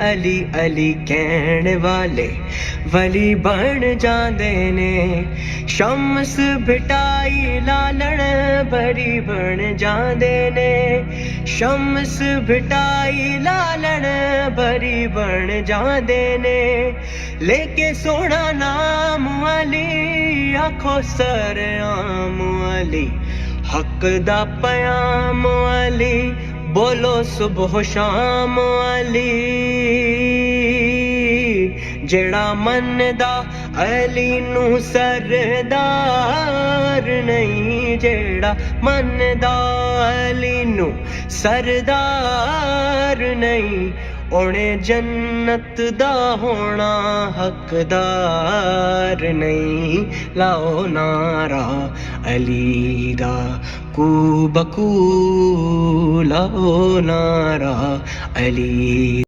अली अली कहण वाले वली बन जांदे ने। शम्स बिटाई लालण बरी बन जांदे ने। शम्स बिटाई लालण बरी बन जांदे ने। लेके सोना नाम अली आखो सर आम अली। हक दा पयाम अली बोलो सुबह शाम अली। जेड़ा मनदा अली नू सरदार नहीं। जेड़ा मनदा अली नू सरदार नहीं। ओने जन्नत दा होना हकदार नहीं। लाओ नारा अली दा कू बकू। लाओ नारा अली